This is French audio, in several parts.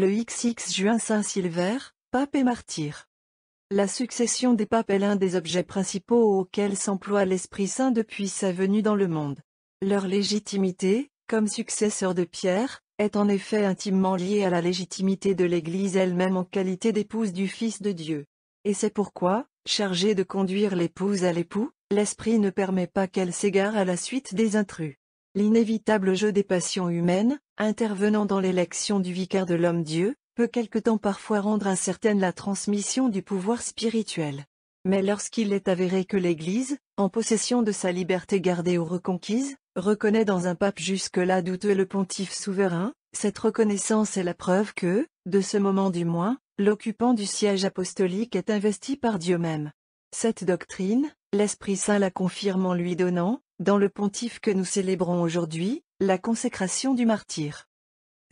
Le XX juin Saint-Silver, pape et martyr. La succession des papes est l'un des objets principaux auxquels s'emploie l'Esprit Saint depuis sa venue dans le monde. Leur légitimité, comme successeur de Pierre, est en effet intimement liée à la légitimité de l'Église elle-même en qualité d'épouse du Fils de Dieu. Et c'est pourquoi, chargée de conduire l'épouse à l'époux, l'Esprit ne permet pas qu'elle s'égare à la suite des intrus. L'inévitable jeu des passions humaines, intervenant dans l'élection du vicaire de l'homme-Dieu, peut quelque temps parfois rendre incertaine la transmission du pouvoir spirituel. Mais lorsqu'il est avéré que l'Église, en possession de sa liberté gardée ou reconquise, reconnaît dans un pape jusque-là douteux le pontife souverain, cette reconnaissance est la preuve que, de ce moment du moins, l'occupant du siège apostolique est investi par Dieu même. Cette doctrine, l'Esprit Saint la confirme en lui donnant, dans le pontife que nous célébrons aujourd'hui, la consécration du martyr.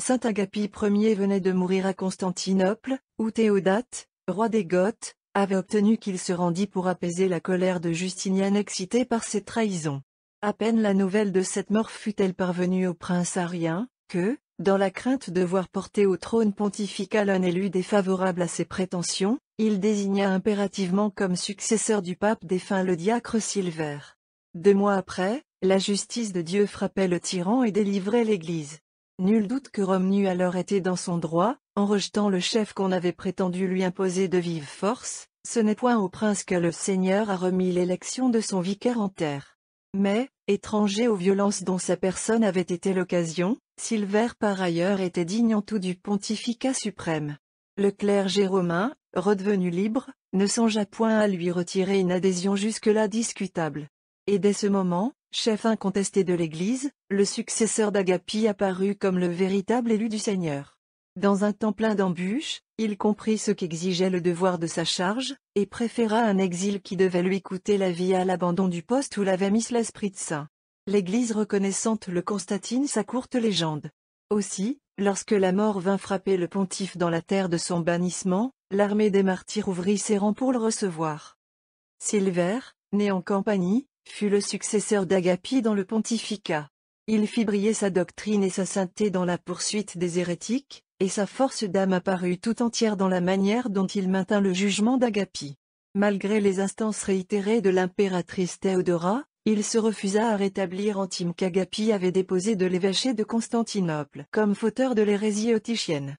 Saint Agapit Ier venait de mourir à Constantinople, où Théodate, roi des Goths, avait obtenu qu'il se rendît pour apaiser la colère de Justinian excitée par ses trahisons. À peine la nouvelle de cette mort fut-elle parvenue au prince arien, que, dans la crainte de voir porter au trône pontifical un élu défavorable à ses prétentions, il désigna impérativement comme successeur du pape défunt le diacre Silver. 2 mois après, la justice de Dieu frappait le tyran et délivrait l'Église. Nul doute que Rome n'eût alors été dans son droit, en rejetant le chef qu'on avait prétendu lui imposer de vive force. Ce n'est point au prince que le Seigneur a remis l'élection de son vicaire en terre. Mais, étranger aux violences dont sa personne avait été l'occasion, Silver par ailleurs était digne en tout du pontificat suprême. Le clergé romain, redevenu libre, ne songea point à lui retirer une adhésion jusque-là discutable. Et dès ce moment, chef incontesté de l'Église, le successeur d'Agapit apparut comme le véritable élu du Seigneur. Dans un temps plein d'embûches, il comprit ce qu'exigeait le devoir de sa charge, et préféra un exil qui devait lui coûter la vie à l'abandon du poste où l'avait mis l'Esprit Saint. L'Église reconnaissante le constatine sa courte légende. Aussi, lorsque la mort vint frapper le pontife dans la terre de son bannissement, l'armée des martyrs ouvrit ses rangs pour le recevoir. Silver, né en Campanie, fut le successeur d'Agapit dans le pontificat. Il fit briller sa doctrine et sa sainteté dans la poursuite des hérétiques, et sa force d'âme apparut tout entière dans la manière dont il maintint le jugement d'Agapit. Malgré les instances réitérées de l'impératrice Théodora, il se refusa à rétablir Antime qu'Agapit avait déposé de l'évêché de Constantinople comme fauteur de l'hérésie autrichienne.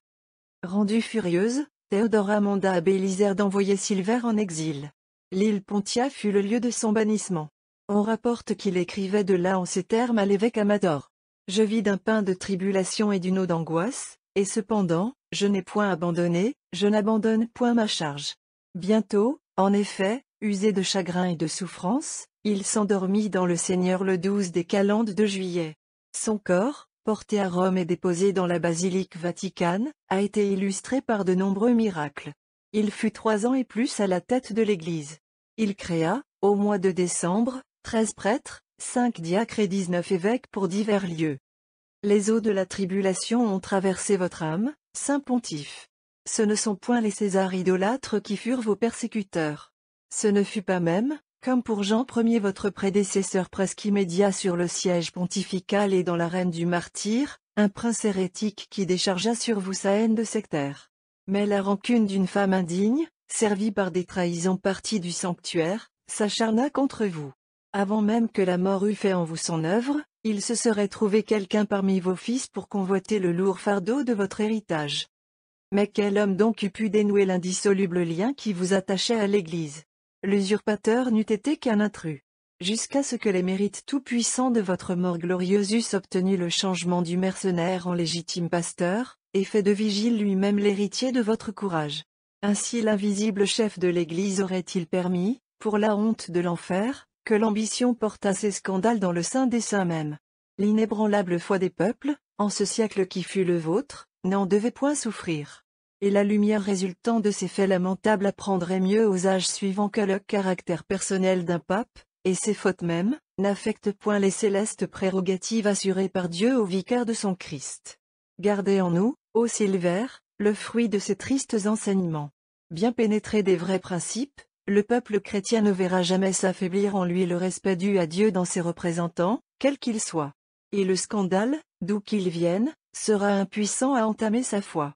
Rendue furieuse, Théodora manda à Bélisère d'envoyer Silver en exil. L'île Pontia fut le lieu de son bannissement. On rapporte qu'il écrivait de là en ces termes à l'évêque Amador. « Je vis d'un pain de tribulation et d'une eau d'angoisse, et cependant, je n'ai point abandonné, je n'abandonne point ma charge. » Bientôt, en effet, usé de chagrin et de souffrance, il s'endormit dans le Seigneur le 12 des calendes de juillet. Son corps, porté à Rome et déposé dans la basilique Vaticane, a été illustré par de nombreux miracles. Il fut 3 ans et plus à la tête de l'Église. Il créa, au mois de décembre, 13 prêtres, 5 diacres et 19 évêques pour divers lieux. Les eaux de la tribulation ont traversé votre âme, Saint Pontife. Ce ne sont point les Césars idolâtres qui furent vos persécuteurs. Ce ne fut pas même, comme pour Jean Ier votre prédécesseur presque immédiat sur le siège pontifical et dans l'arène du martyr, un prince hérétique qui déchargea sur vous sa haine de sectaire. Mais la rancune d'une femme indigne, servie par des trahisons parties du sanctuaire, s'acharna contre vous. Avant même que la mort eût fait en vous son œuvre, il se serait trouvé quelqu'un parmi vos fils pour convoiter le lourd fardeau de votre héritage. Mais quel homme donc eût pu dénouer l'indissoluble lien qui vous attachait à l'Église? L'usurpateur n'eût été qu'un intrus. Jusqu'à ce que les mérites tout-puissants de votre mort glorieuse eussent obtenu le changement du mercenaire en légitime pasteur, et fait de Vigile lui-même l'héritier de votre courage. Ainsi l'invisible chef de l'Église aurait-il permis, pour la honte de l'enfer, que l'ambition portât ses scandales dans le sein des saints même. L'inébranlable foi des peuples, en ce siècle qui fut le vôtre, n'en devait point souffrir. Et la lumière résultant de ces faits lamentables apprendrait mieux aux âges suivants que le caractère personnel d'un pape, et ses fautes mêmes, n'affectent point les célestes prérogatives assurées par Dieu au vicaire de son Christ. Gardez en nous, ô Silver, le fruit de ces tristes enseignements. Bien pénétré des vrais principes, le peuple chrétien ne verra jamais s'affaiblir en lui le respect dû à Dieu dans ses représentants, quels qu'ils soient. Et le scandale, d'où qu'il vienne, sera impuissant à entamer sa foi.